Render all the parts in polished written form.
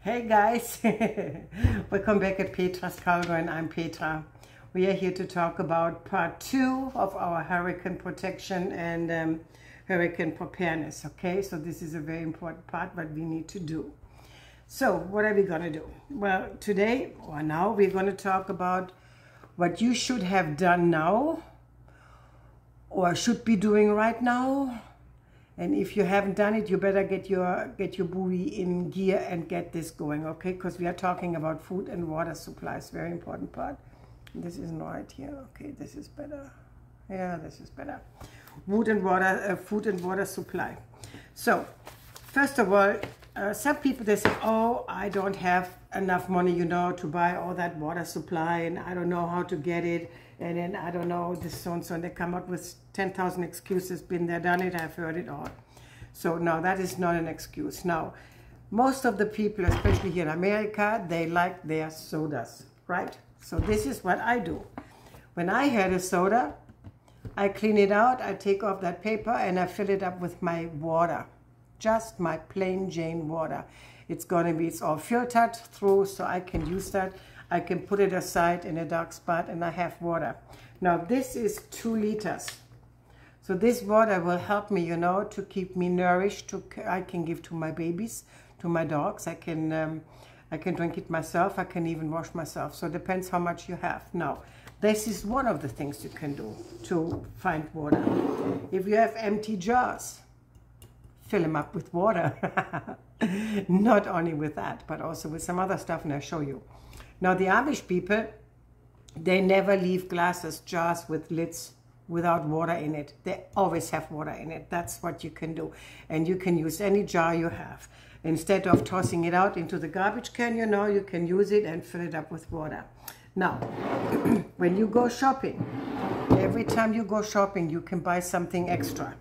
Hey guys, welcome back at Petra's Cargo, and I'm Petra. We are here to talk about part 2 of our hurricane protection and hurricane preparedness. Okay, so this is a very important part what we need to do. So what are we going to do? Well, today or now we're going to talk about what you should have done now or should be doing right now. And if you haven't done it, you better get your buoy in gear and get this going, okay? Because we are talking about food and water supplies, very important part. This isn't right here. Okay, this is better. Yeah, this is better. Food and water supply. So, first of all, some people, they say, oh, I don't have enough money, you know, to buy all that water supply, and I don't know how to get it, and then I don't know this, so and so, and they come up with 10,000 excuses. Been there, done it, I've heard it all. So no, that is not an excuse. Now, most of the people, especially here in America, they like their sodas, right? So this is what I do. When I had a soda, I clean it out, I take off that paper, and I fill it up with my water. Just my plain Jane water. It's all filtered through, so I can use that. I can put it aside in a dark spot, and I have water. Now this is 2 liters. So this water will help me, you know, to keep me nourished. I can give to my babies, to my dogs. I can drink it myself. I can even wash myself. So it depends how much you have. Now, this is one of the things you can do to find water. If you have empty jars, fill them up with water. Not only with that, but also with some other stuff, and I'll show you. Now, the Amish people, they never leave glasses, jars with lids without water in it. They always have water in it. That's what you can do. And you can use any jar you have. Instead of tossing it out into the garbage can, you know, you can use it and fill it up with water. Now, when you go shopping, every time you go shopping, you can buy something extra.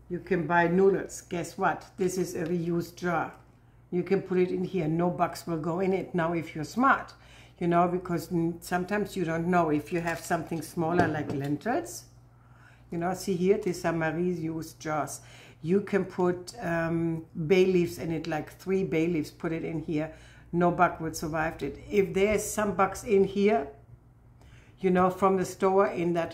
You can buy noodles. Guess what? This is a reused jar. You can put it in here. No bugs will go in it. Now, if you're smart, you know, because sometimes you don't know if you have something smaller like lentils. You know, see here, these are my reused jars. You can put bay leaves in it, like 3 bay leaves, put it in here. No bug would survive it. If there's some bugs in here, you know, from the store in that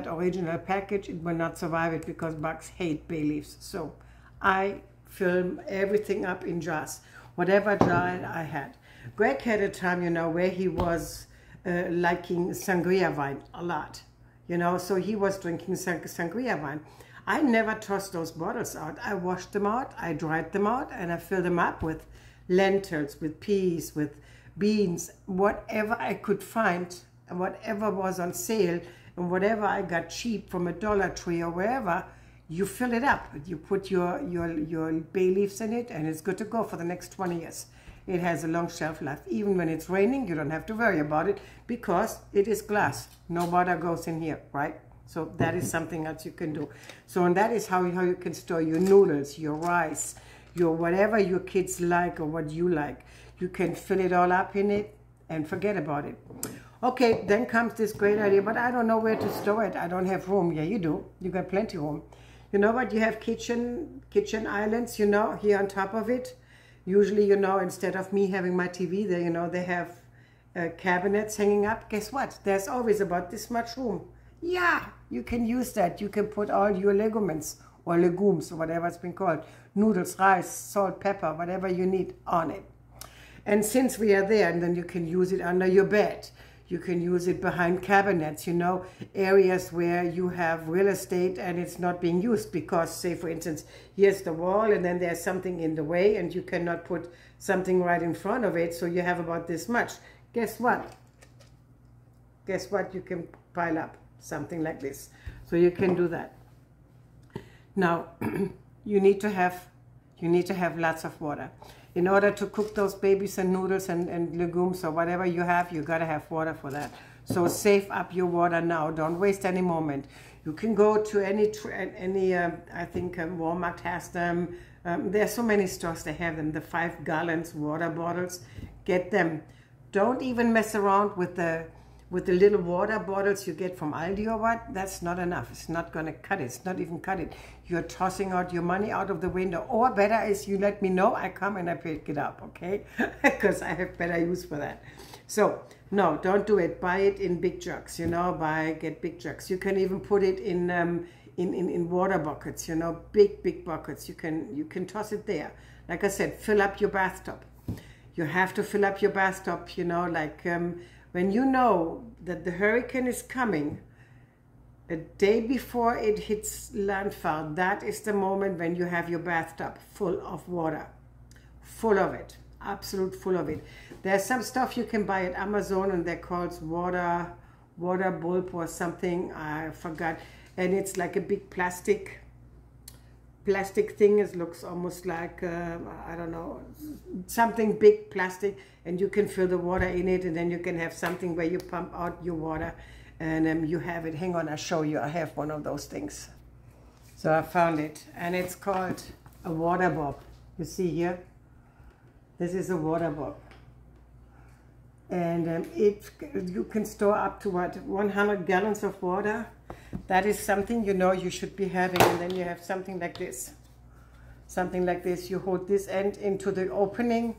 original package, it will not survive it because bugs hate bay leaves. So I fill everything up in jars, whatever jar I had. Greg had a time, you know, where he was liking sangria wine a lot, you know, so he was drinking sangria wine. I never tossed those bottles out. I washed them out, I dried them out, and I filled them up with lentils, with peas, with beans, whatever I could find, and whatever was on sale, and whatever I got cheap from a Dollar Tree or wherever. You fill it up. You put your bay leaves in it, and it's good to go for the next 20 years. It has a long shelf life. Even when it's raining, you don't have to worry about it because it is glass. No water goes in here, right? So that is something else you can do. So, and that is how you can store your noodles, your rice, your whatever your kids like or what you like. You can fill it all up in it and forget about it. Okay, then comes this great idea, but I don't know where to store it. I don't have room. Yeah, you do. You got plenty of room. You know what? You have kitchen islands, you know, here on top of it. Usually, you know, instead of me having my TV there, you know, they have cabinets hanging up. Guess what? There's always about this much room. Yeah, you can use that. You can put all your legumes or legumes or whatever it's been called. Noodles, rice, salt, pepper, whatever you need on it. And since we are there, and then you can use it under your bed. You can use it behind cabinets, you know, areas where you have real estate and it's not being used because, say, for instance, here's the wall and then there's something in the way and you cannot put something right in front of it, so you have about this much. Guess what? Guess what? You can pile up something like this. So you can do that. Now, you need to have lots of water. In order to cook those babies and noodles and legumes or whatever you have, you gotta have water for that. So save up your water now. Don't waste any moment. You can go to any I think Walmart has them. There are so many stores that have them. The 5 gallons water bottles. Get them. Don't even mess around with the with the little water bottles you get from Aldi or what, that's not enough. It's not going to cut it. It's not even cut it. You're tossing out your money out of the window. Or better is you let me know, I come and I pick it up, okay? Because I have better use for that. So, no, don't do it. Buy it in big jugs, you know, get big jugs. You can even put it in water buckets, you know, big buckets. You can toss it there. Like I said, fill up your bathtub. You have to fill up your bathtub, you know, like when you know that the hurricane is coming, a day before it hits landfall, that is the moment when you have your bathtub full of water, full of it, absolute full of it. There's some stuff you can buy at Amazon, and they're called water bulb or something, I forgot, and it's like a big plastic thing. It looks almost like I don't know, something big plastic, and you can fill the water in it, and then you can have something where you pump out your water, and you have it. Hang on, I'll show you. I have one of those things. So I found it, and it's called a water bulb. You see here, this is a water bulb, and you can store up to what, 100 gallons of water. That is something, you know, you should be having. And then you have something like this. Something like this. You hold this end into the opening,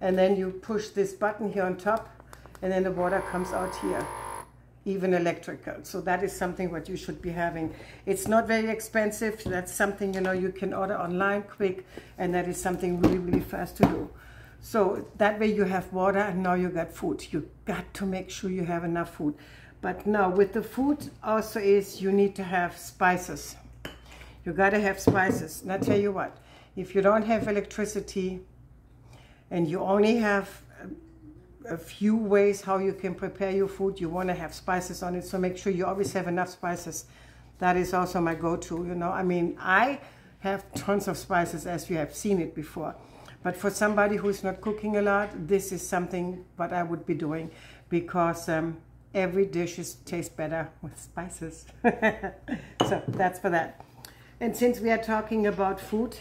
and then you push this button here on top, and then the water comes out here, even electrical. So that is something what you should be having. It's not very expensive. That's something, you know, you can order online quick, and that is something really fast to do. So that way you have water, and now you got food. You got to make sure you have enough food. But now with the food also is you need to have spices. You got to have spices. And I tell you what, if you don't have electricity and you only have a few ways how you can prepare your food, you want to have spices on it. So make sure you always have enough spices. That is also my go-to, you know. I mean, I have tons of spices, as you have seen it before. But for somebody who's not cooking a lot, this is something what I would be doing, because every dish tastes better with spices. So that's for that. And since we are talking about food,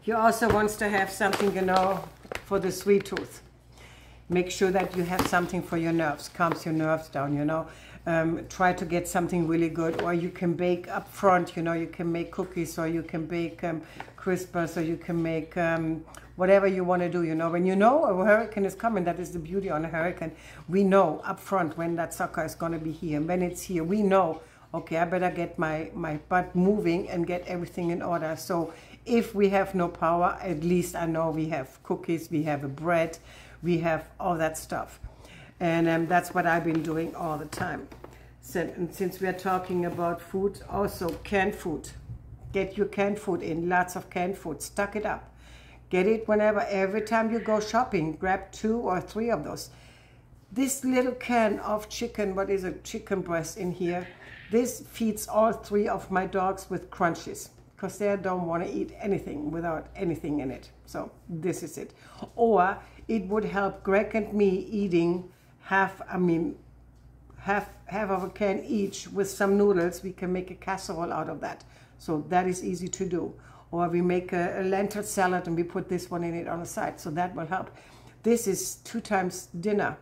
you also want to have something, you know, for the sweet tooth. Make sure that you have something for your nerves, calms your nerves down, you know. Try to get something really good, or you can bake up front, you know, you can make cookies, or you can bake crispers, or you can make whatever you want to do, you know. When you know a hurricane is coming, that is the beauty on a hurricane. We know up front when that sucker is going to be here. And when it's here, we know, okay, I better get my butt moving and get everything in order. So if we have no power, at least I know we have cookies, we have a bread, we have all that stuff. And that's what I've been doing all the time. So, and since we are talking about food, also canned food. Get your canned food in, lots of canned food, stock it up. Get it whenever, every time you go shopping, grab 2 or 3 of those. This little can of chicken, what is it, chicken breast in here, this feeds all 3 of my dogs with crunches, because they don't want to eat anything without anything in it. So this is it. Or it would help Greg and me eating half of a can each with some noodles. We can make a casserole out of that. So that is easy to do. Or we make a lentil salad and we put this one in it on the side. So that will help. This is 2 times dinner.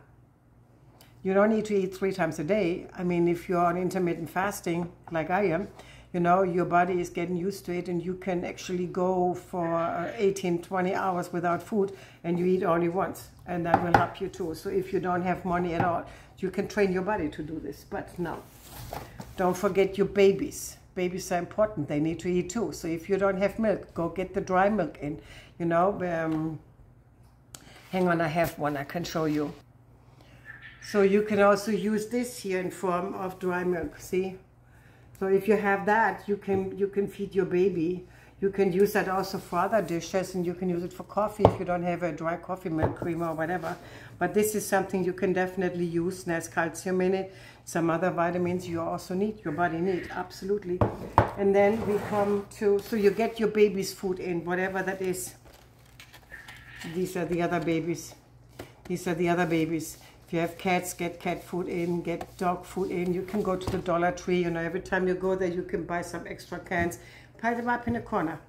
You don't need to eat 3 times a day. I mean, if you're on intermittent fasting, like I am, you know, your body is getting used to it, and you can actually go for 18, 20 hours without food, and you eat only once, and that will help you too. So if you don't have money at all, you can train your body to do this. But no, don't forget your babies. Babies are important. They need to eat too. So if you don't have milk, go get the dry milk in. You know, hang on, I have one. I can show you. So you can also use this here in form of dry milk. See? So if you have that, you can feed your baby. You can use that also for other dishes, and you can use it for coffee if you don't have a dry coffee milk cream or whatever. But this is something you can definitely use. There's calcium in it. Some other vitamins you also need, your body needs, absolutely. And then we come to, so you get your baby's food in, whatever that is. These are the other babies. These are the other babies. If you have cats, get cat food in, get dog food in. You can go to the Dollar Tree, you know, every time you go there, you can buy some extra cans, pile them up in a corner.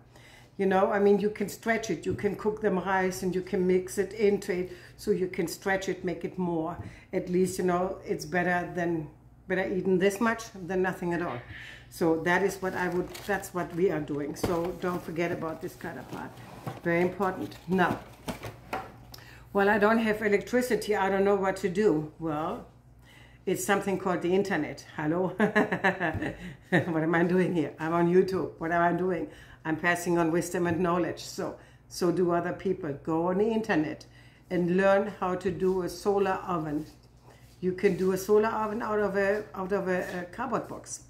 You know, I mean, you can stretch it. You can cook them rice and you can mix it into it, so you can stretch it, make it more. At least, you know, it's better eating this much than nothing at all. So that is what that's what we are doing. So don't forget about this kind of part. Very important. Now, well, I don't have electricity. I don't know what to do. Well, it's something called the internet. Hello? What am I doing here? I'm on YouTube. What am I doing? I'm passing on wisdom and knowledge. So do other people. Go on the internet and learn how to do a solar oven. You can do a solar oven out of a cardboard box.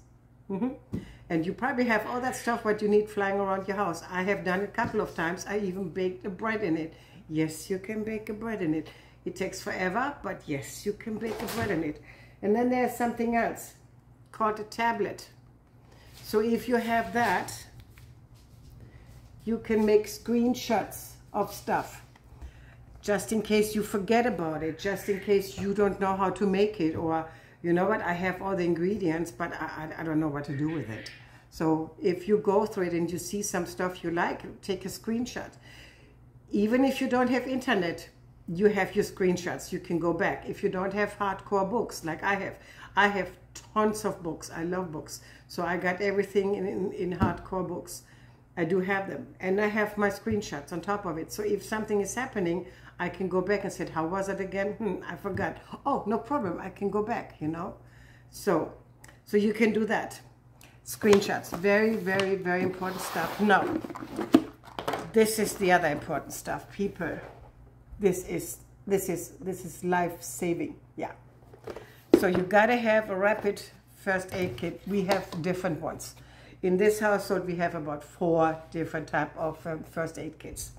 And you probably have all that stuff what you need flying around your house. I have done it a couple of times. I even baked a bread in it. Yes, you can bake a bread in it. It takes forever, but yes, you can bake a bread in it. And then there's something else called a tablet. So if you have that, you can make screenshots of stuff, just in case you forget about it, just in case you don't know how to make it, or you know what, I have all the ingredients, but I don't know what to do with it. So if you go through it and you see some stuff you like, take a screenshot. Even if you don't have internet, you have your screenshots. You can go back. If you don't have hardcore books like I have tons of books. I love books. So I got everything in hardcore books. I do have them. And I have my screenshots on top of it. So if something is happening, I can go back and say, how was it again? I forgot. Oh, no problem. I can go back, you know. So you can do that. Screenshots. Very, very, very important stuff. Now, this is the other important stuff. People, this is life-saving. Yeah. So you gotta have a rapid first aid kit. We have different ones. In this household, we have about 4 different type of first aid kits.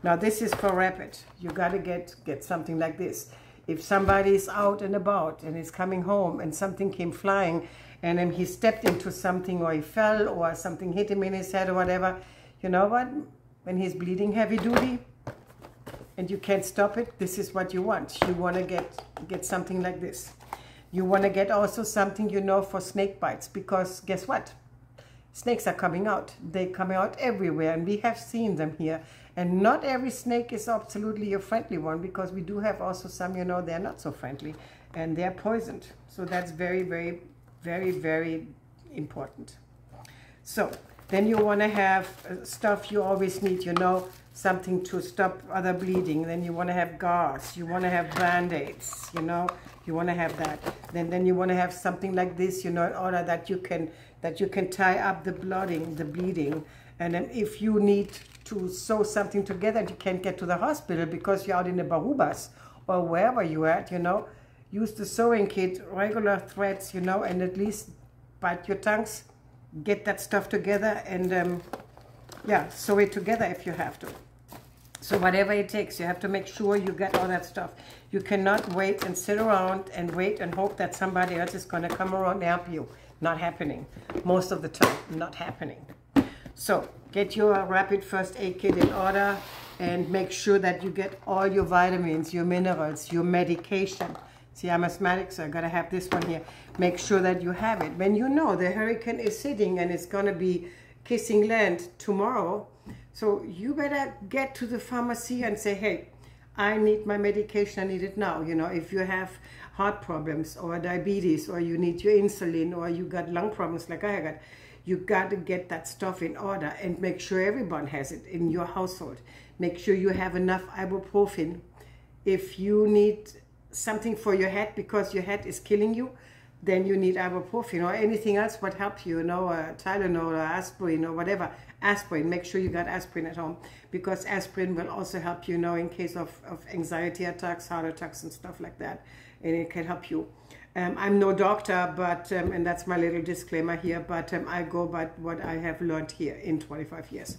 Now this is for rapid. You gotta get something like this. If somebody is out and about and is coming home and something came flying and then he stepped into something, or he fell, or something hit him in his head or whatever, you know what? When he's bleeding heavy duty and you can't stop it, this is what you want. You want to get something like this. You want to get also something, you know, for snake bites, because guess what? Snakes are coming out. They come out everywhere, and we have seen them here. And not every snake is absolutely a friendly one, because we do have also some, you know, they're not so friendly and they're poisoned. So that's very, very, very, very important. So then you want to have stuff you always need, you know, something to stop other bleeding. Then you want to have gauze. You want to have band-aids, you know. You want to have that. Then you want to have something like this, you know, in order that you can tie up the bleeding. And then if you need to sew something together, you can't get to the hospital because you're out in the Barubas or wherever you're at, you know, use the sewing kit, regular threads, you know, and at least bite your tongues. Get that stuff together and yeah, sew it together if you have to. So whatever it takes, you have to make sure you get all that stuff. You cannot wait and sit around and wait and hope that somebody else is going to come around and help you. Not happening. Most of the time, not happening. So get your rapid first aid kit in order and make sure that you get all your vitamins, your minerals, your medication. See, I'm asthmatic, so I gotta have this one here. Make sure that you have it. When you know the hurricane is hitting and it's gonna be kissing land tomorrow, so you better get to the pharmacy and say, hey, I need my medication, I need it now. You know, if you have heart problems or diabetes, or you need your insulin, or you got lung problems like I got, you got to get that stuff in order and make sure everyone has it in your household. Make sure you have enough ibuprofen. If you need something for your head because your head is killing you, then you need ibuprofen or anything else what helps you, you know, Tylenol or aspirin or whatever. Aspirin, make sure you got aspirin at home, because aspirin will also help you, you know, in case of anxiety attacks, heart attacks and stuff like that, and it can help you. I'm no doctor, but and that's my little disclaimer here, but I go by what I have learned here in 25 years.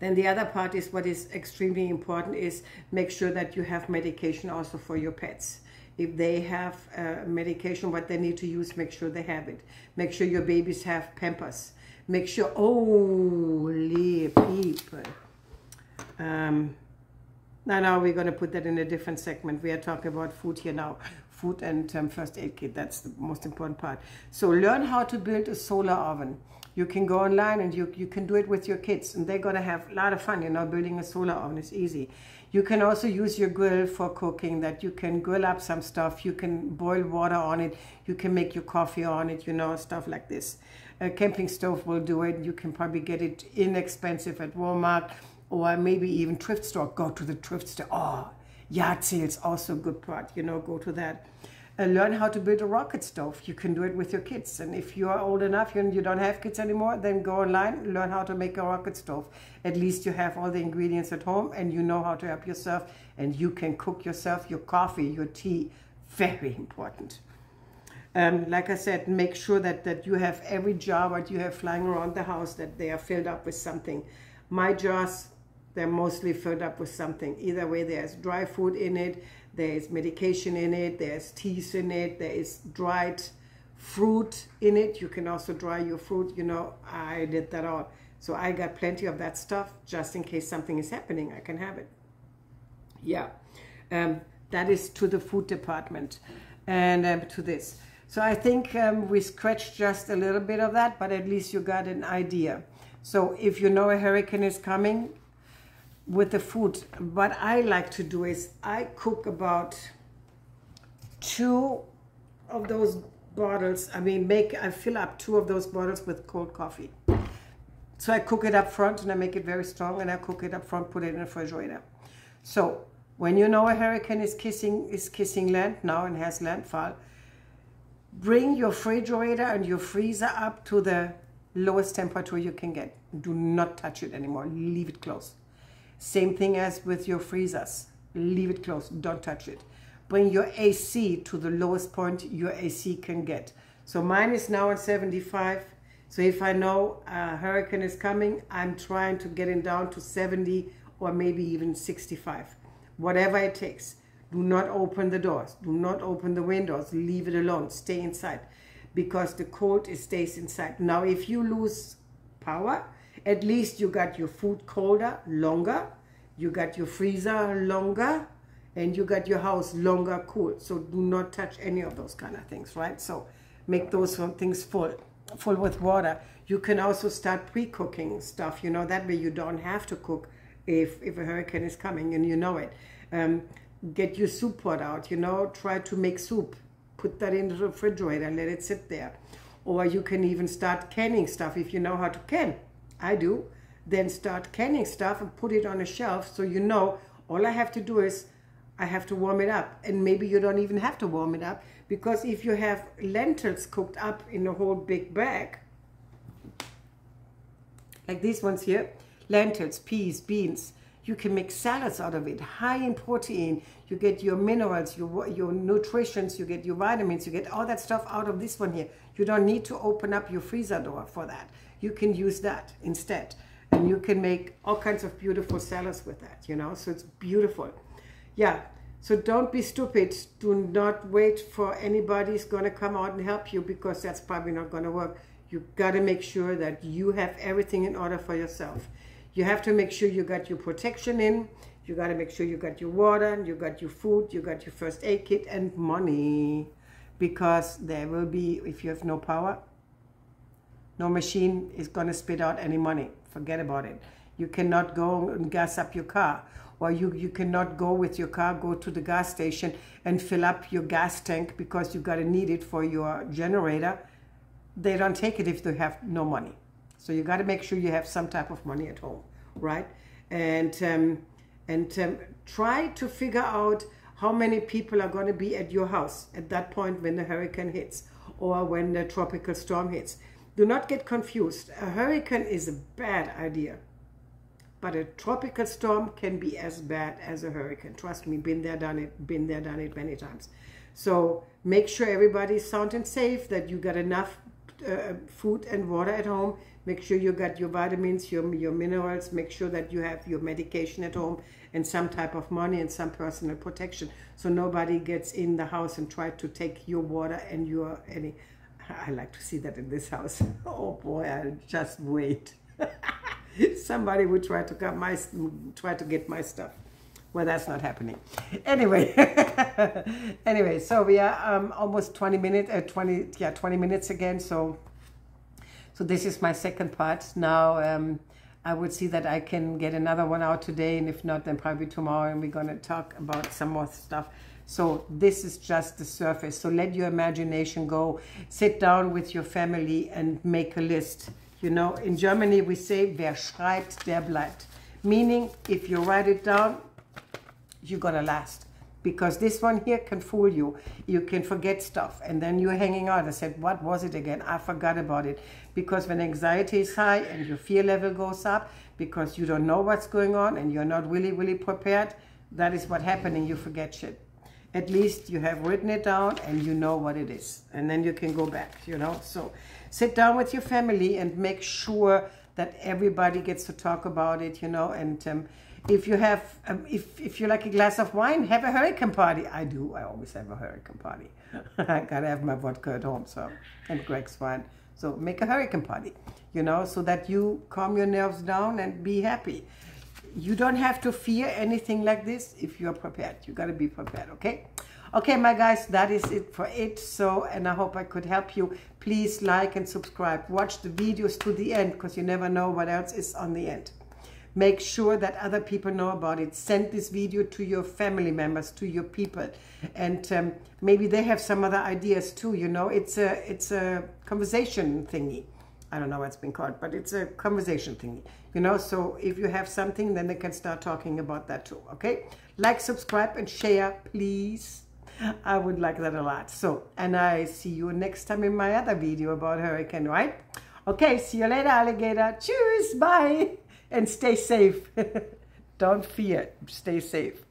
Then the other part is what is extremely important is make sure that you have medication also for your pets. If they have medication, what they need to use, make sure they have it. Make sure your babies have Pampers. Make sure, holy people. Now we're going to put that in a different segment. We are talking about food here now. Food and first aid kit, that's the most important part. So learn how to build a solar oven. You can go online and you can do it with your kids, and they're going to have a lot of fun. You know, building a solar oven is easy. You can also use your grill for cooking, that you can grill up some stuff. You can boil water on it. You can make your coffee on it, you know, stuff like this. A camping stove will do it. You can probably get it inexpensive at Walmart or maybe even thrift store. Go to the thrift store. Oh, yard sales, also a good part, you know, go to that. Learn how to build a rocket stove. You can do it with your kids. And if you are old enough and you don't have kids anymore, then go online, learn how to make a rocket stove. At least you have all the ingredients at home and you know how to help yourself, and you can cook yourself your coffee, your tea. Very important. Like I said, make sure that you have every jar that you have flying around the house, that they are filled up with something. My jars, they're mostly filled up with something. Either way, there's dry food in it, there's medication in it, there's teas in it, there is dried fruit in it. You can also dry your fruit, you know, I did that all. So I got plenty of that stuff, just in case something is happening, I can have it. Yeah, that is to the food department and to this. So I think we scratched just a little bit of that, but at least you got an idea. So if you know a hurricane is coming, with the food, what I like to do is I cook about 2 of those bottles. I fill up 2 of those bottles with cold coffee. So I cook it up front and I make it very strong, and I cook it up front, put it in the refrigerator. So when you know a hurricane is kissing land now and has landfall, bring your refrigerator and your freezer up to the lowest temperature you can get. Do not touch it anymore. Leave it closed. Same thing as with your freezers. Leave it closed. Don't touch it. Bring your AC to the lowest point your AC can get. So mine is now at 75. So if I know a hurricane is coming, I'm trying to get it down to 70 or maybe even 65. Whatever it takes. Do not open the doors. Do not open the windows. Leave it alone. Stay inside. Because the cold stays inside. Now if you lose power, at least you got your food colder, longer, you got your freezer longer, and you got your house longer cool. So do not touch any of those kind of things, right? So make those things full with water. You can also start pre-cooking stuff, you know, that way you don't have to cook if a hurricane is coming and you know it. Get your soup pot out, you know, try to make soup. Put that in the refrigerator and let it sit there. Or you can even start canning stuff if you know how to can. I do. Then start canning stuff and put it on a shelf, so you know all I have to do is I have to warm it up. And maybe you don't even have to warm it up, because if you have lentils cooked up in a whole big bag, like these ones here, lentils, peas, beans, you can make salads out of it, high in protein. You get your minerals, your nutritions, you get your vitamins, you get all that stuff out of this one here. You don't need to open up your freezer door for that. You can use that instead. And you can make all kinds of beautiful salads with that, you know, so it's beautiful. Yeah, so don't be stupid. Do not wait for anybody's going to come out and help you, because that's probably not going to work. You got to make sure that you have everything in order for yourself. You have to make sure you got your protection in. You got to make sure you got your water, you got your food, you got your first aid kit, and money. Because there will be, if you have no power, no machine is going to spit out any money. Forget about it. You cannot go and gas up your car. Or you cannot go with your car, go to the gas station and fill up your gas tank because you got to need it for your generator. They don't take it if they have no money. So you got to make sure you have some type of money at home, right? And try to figure out how many people are going to be at your house at that point when the hurricane hits or when the tropical storm hits. Do not get confused. A hurricane is a bad idea, but a tropical storm can be as bad as a hurricane. Trust me, been there, done it many times. So make sure everybody's sound and safe, that you got enough food and water at home. Make sure you got your vitamins, your minerals. Make sure that you have your medication at home and some type of money and some personal protection, so nobody gets in the house and try to take your water and your any. I like to see that in this house. Oh boy, I'll just wait. Somebody would try to get my stuff. Well, that's not happening. Anyway, so we are almost 20 minutes again. So So this is my second part. Now I would see that I can get another one out today, and if not, then probably tomorrow, and we're going to talk about some more stuff. So this is just the surface. So let your imagination go. Sit down with your family and make a list. You know, in Germany we say, wer schreibt, der bleibt. Meaning, if you write it down, you're going to last. Because this one here can fool you. You can forget stuff. And then you're hanging out. I said, what was it again? I forgot about it. Because when anxiety is high and your fear level goes up, because you don't know what's going on and you're not really prepared, that is what's happening. You forget shit. At least you have written it down and you know what it is. And then you can go back, you know. So sit down with your family and make sure that everybody gets to talk about it, you know. And if you have, if you like a glass of wine, have a hurricane party. I do. I always have a hurricane party. I gotta have my vodka at home, so, and Greg's wine. So make a hurricane party, you know, so that you calm your nerves down and be happy. You don't have to fear anything like this if you're prepared. You got to be prepared, okay? Okay, my guys, that is it for it. So, and I hope I could help you. Please like and subscribe. Watch the videos to the end, because you never know what else is on the end. Make sure that other people know about it. Send this video to your family members, to your people. And maybe they have some other ideas too, you know. It's a conversation thingy. I don't know what's been called, but it's a conversation thingy, you know. So if you have something, then they can start talking about that too, okay? Like, subscribe, and share, please. I would like that a lot. So, and I see you next time in my other video about hurricane, right? Okay, see you later, alligator. Cheers, bye, and stay safe. Don't fear, stay safe.